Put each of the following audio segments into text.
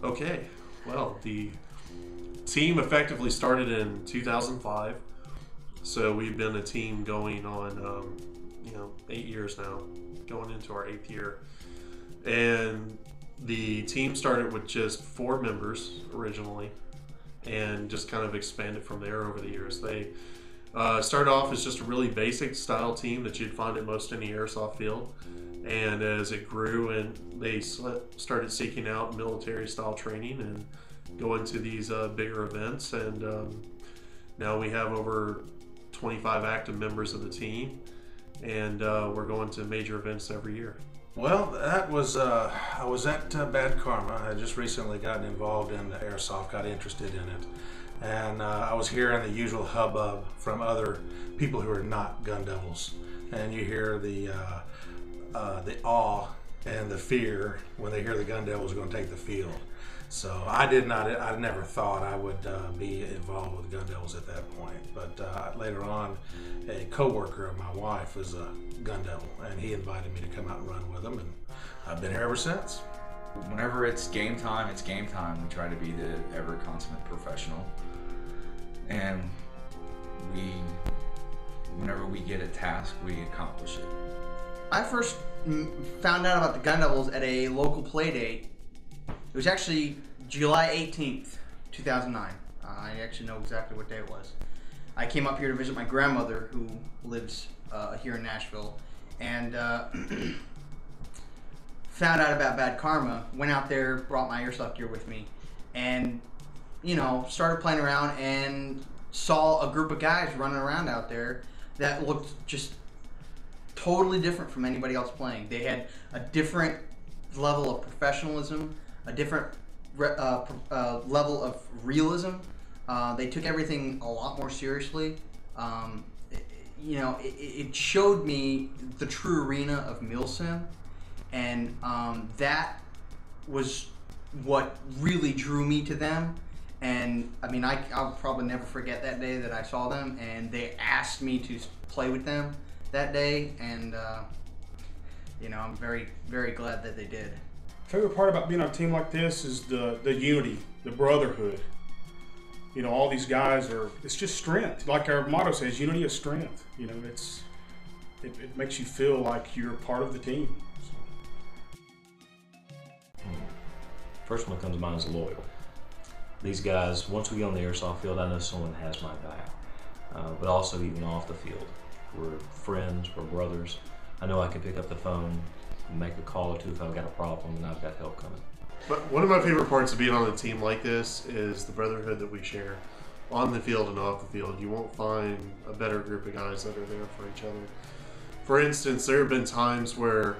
Okay, well, the team effectively started in 2005, so we've been a team going on, 8 years now, going into our 8th year. And the team started with just 4 members originally, and just kind of expanded from there over the years. They started off as just a really basic style team that you'd find at most any airsoft field. And as it grew and they started seeking out military style training and going to these bigger events, and now we have over 25 active members of the team, and we're going to major events every year. Well, that was, I was at Bad Karma. I had just recently gotten involved in the airsoft, got interested in it. And I was hearing the usual hubbub from other people who are not gun devils. And you hear the awe and the fear when they hear the gun devils are going to take the field. So I never thought I would be involved with gun devils at that point. But later on, a co-worker of my wife was a gun devil, and he invited me to come out and run with him, and I've been here ever since. Whenever it's game time, it's game time. We try to be the ever consummate professional. And whenever we get a task, we accomplish it. I first found out about the Gun Devils at a local play date. It was actually July 18th, 2009. I actually know exactly what day it was. I came up here to visit my grandmother, who lives here in Nashville, and found out about Bad Karma, went out there, brought my airsoft gear with me, and started playing around and saw a group of guys running around out there that looked just totally different from anybody else playing. They had a different level of professionalism, a different level of realism. They took everything a lot more seriously. It showed me the true arena of milsim, and that was what really drew me to them. And I mean, I'll probably never forget that day that I saw them, and they asked me to play with them that day, and I'm very, very glad that they did. Favorite part about being on a team like this is the unity, the brotherhood. All these guys it's just strength. Like our motto says, unity is strength. It makes you feel like you're part of the team. First one that comes to mind is loyal. These guys, once we get on the airsoft field, I know someone has my back. But also even off the field. We're friends, we're brothers. I know I can pick up the phone and make a call or two if I've got a problem and I've got help coming. But one of my favorite parts of being on a team like this is the brotherhood that we share on the field and off the field. You won't find a better group of guys that are there for each other. For instance, there have been times where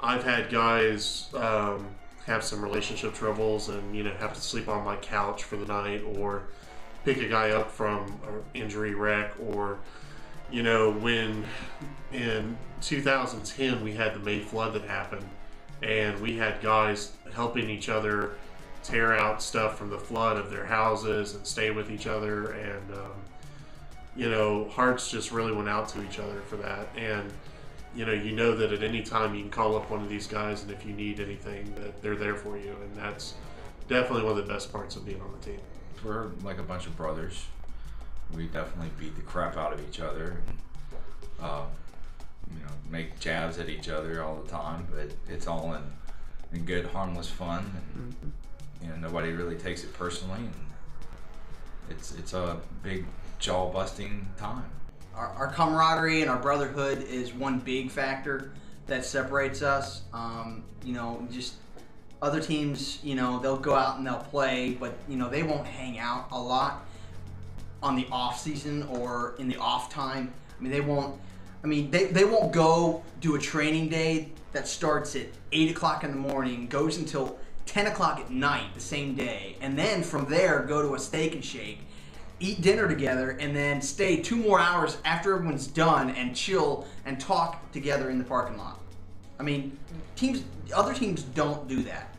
I've had guys have some relationship troubles and have to sleep on my couch for the night, or pick a guy up from an injury wreck, or when in 2010 we had the May flood that happened, and we had guys helping each other tear out stuff from the flood of their houses and stay with each other, and hearts just really went out to each other for that. And you know that at any time you can call up one of these guys, and if you need anything, that they're there for you, and that's definitely one of the best parts of being on the team. We're like a bunch of brothers. We definitely beat the crap out of each other, and, make jabs at each other all the time, but it's all in good, harmless fun, and nobody really takes it personally, and it's a big jaw-busting time. Our camaraderie and our brotherhood is one big factor that separates us. Just other teams, they'll go out and they'll play, but they won't hang out a lot on the off season or in the off time. They won't go do a training day that starts at 8 o'clock in the morning, goes until 10 o'clock at night the same day, and then from there go to a steak and shake, eat dinner together, and then stay 2 more hours after everyone's done and chill and talk together in the parking lot. Other teams don't do that.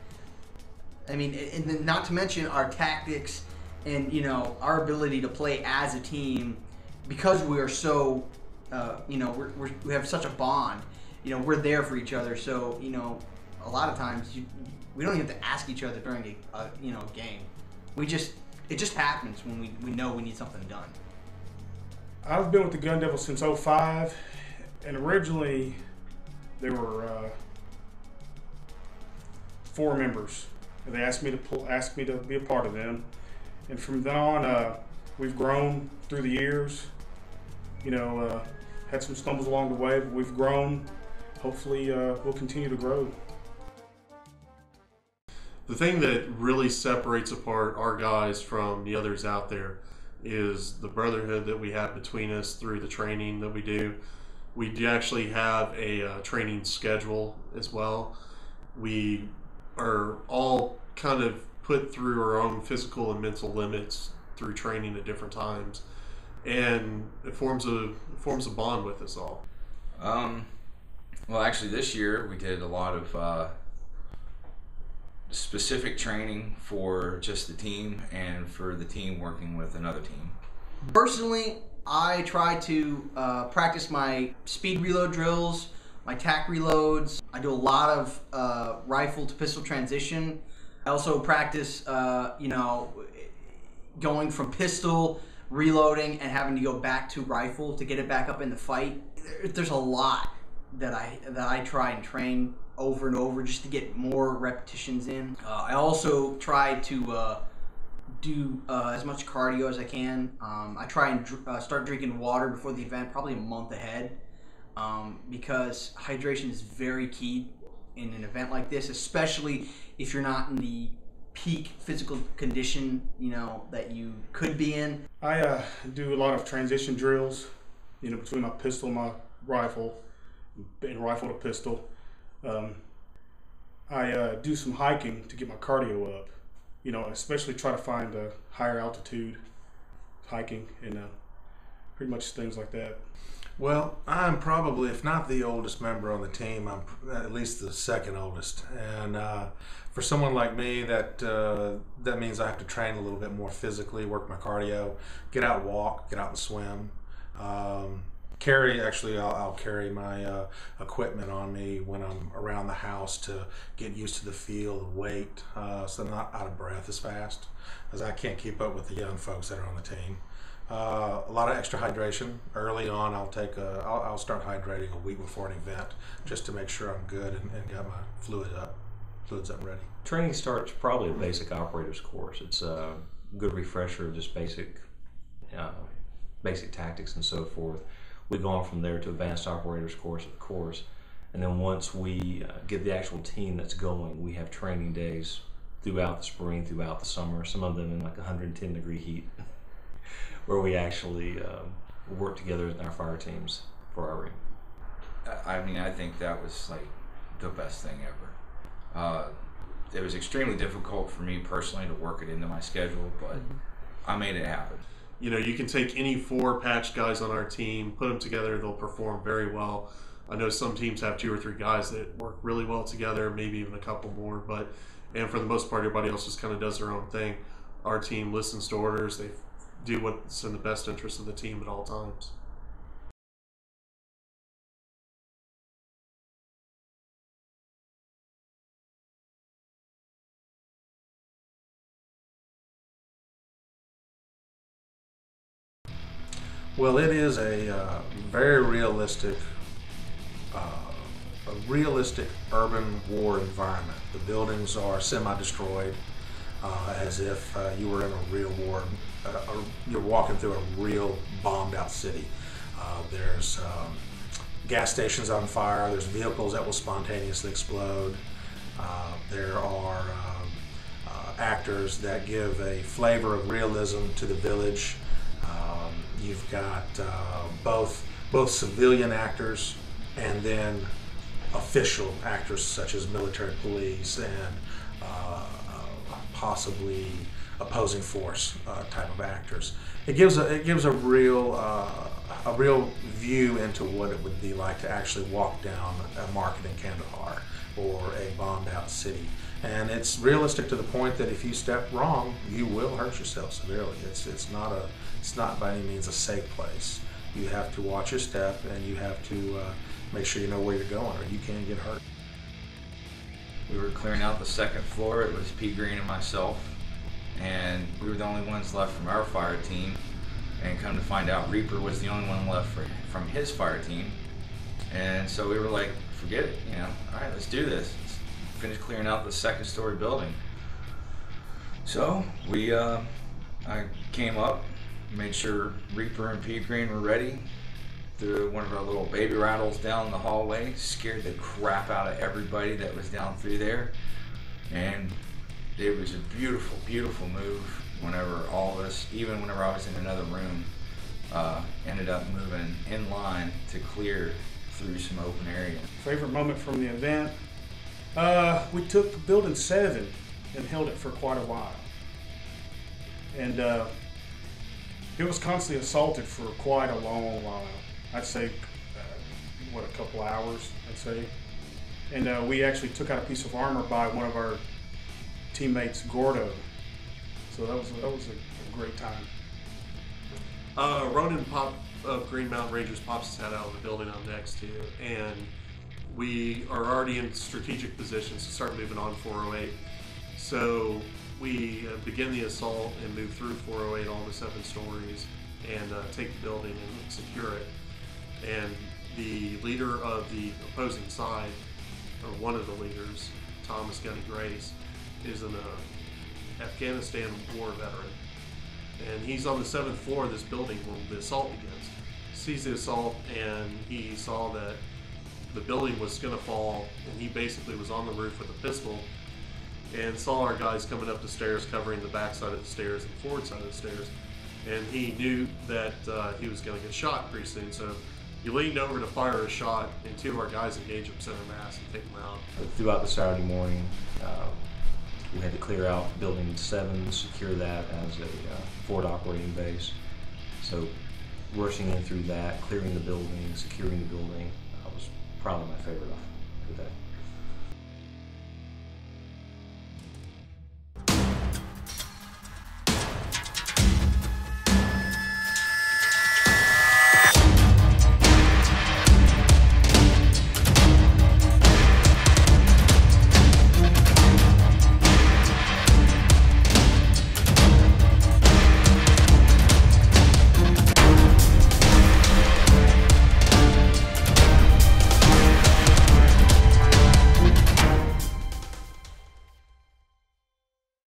And then not to mention our tactics and our ability to play as a team, because we are so we have such a bond. We're there for each other. So a lot of times we don't even have to ask each other during a game. It just happens when we know we need something done. I've been with the Gun Devil since '05, and originally there were 4 members. And they asked me to be a part of them, and from then on, we've grown through the years. Had some stumbles along the way, but we've grown. Hopefully, we'll continue to grow. The thing that really separates apart our guys from the others out there is the brotherhood that we have between us through the training that we do. We do actually have a training schedule as well. We are all kind of put through our own physical and mental limits through training at different times, and it forms a bond with us all. Well, actually, this year we did a lot of specific training for just the team and for the team working with another team. Personally, I try to practice my speed reload drills, my tack reloads. I do a lot of rifle to pistol transition. I also practice, going from pistol, reloading, and having to go back to rifle to get it back up in the fight. There's a lot that I try and train over and over just to get more repetitions in. I also try to do as much cardio as I can. I try and start drinking water before the event, probably a month ahead, because hydration is very key in an event like this, especially if you're not in the peak physical condition that you could be in. I do a lot of transition drills, between my pistol and my rifle, and rifle to pistol. I do some hiking to get my cardio up, especially try to find a higher altitude hiking and pretty much things like that. Well, I'm probably, if not the oldest member on the team, I'm at least the second oldest. And for someone like me, that means I have to train a little bit more physically, work my cardio, get out and walk, get out and swim. I'll carry my equipment on me when I'm around the house to get used to the feel, the weight, so I'm not out of breath as fast, as I can't keep up with the young folks that are on the team. A lot of extra hydration early on. I'll start hydrating a week before an event just to make sure I'm good and got my fluids up ready. Training starts probably a basic operator's course. It's a good refresher of just basic tactics and so forth. We go on from there to advanced operators course, of course, and then once we get the actual team that's going, we have training days throughout the spring, throughout the summer, some of them in like 110 degree heat, where we actually work together in our fire teams for our ring. I think that was like the best thing ever. It was extremely difficult for me personally to work it into my schedule, but I made it happen. You can take any 4 patch guys on our team, put them together, they'll perform very well. I know some teams have 2 or 3 guys that work really well together, maybe even a couple more, and for the most part, everybody else just kind of does their own thing. Our team listens to orders, they do what's in the best interest of the team at all times. Well, it is a very realistic, urban war environment. The buildings are semi-destroyed, as if you were in a real war. You're walking through a real bombed-out city. There's gas stations on fire. There's vehicles that will spontaneously explode. There are actors that give a flavor of realism to the village. You've got both civilian actors and then official actors such as military police and possibly opposing force type of actors. It gives a real view into what it would be like to actually walk down a market in Kandahar or a bombed out city. And it's realistic to the point that if you step wrong, you will hurt yourself severely. It's not by any means a safe place. You have to watch your step, and you have to make sure you know where you're going, or you can get hurt. We were clearing out the second floor. It was P. Green and myself, and we were the only ones left from our fire team. And come to find out, Reaper was the only one left from his fire team. And so we were like, forget it, you know, all right, let's do this. Let's finish clearing out the second story building. So I came up, made sure Reaper and P. Green were ready. Threw one of our little baby rattles down the hallway, scared the crap out of everybody that was down through there. And it was a beautiful, beautiful move whenever all of us, even whenever I was in another room, ended up moving in line to clear through some open area. Favorite moment from the event? We took building 7 and held it for quite a while. And it was constantly assaulted for quite a long while. I'd say, a couple hours, I'd say. And we actually took out a piece of armor by one of our teammates, Gordo. So that was a great time. Ronan of Green Mountain Rangers pops his head out of the building I'm next to, and we are already in strategic positions to start moving on 408. So we begin the assault and move through 408, all the 7 stories, and take the building and secure it. And the leader of the opposing side, or one of the leaders, Thomas Gunny Grace, is an Afghanistan war veteran. And he's on the 7th floor of this building when the assault begins. Sees the assault, and he saw that the building was going to fall, and he basically was on the roof with a pistol and saw our guys coming up the stairs, covering the back side of the stairs and the forward side of the stairs. And he knew that he was going to get shot pretty soon. So he leaned over to fire a shot, and 2 of our guys engaged him center mass and take him out. Throughout the Saturday morning, we had to clear out Building 7, secure that as a forward operating base. So rushing in through that, clearing the building, securing the building, was probably my favorite of the day.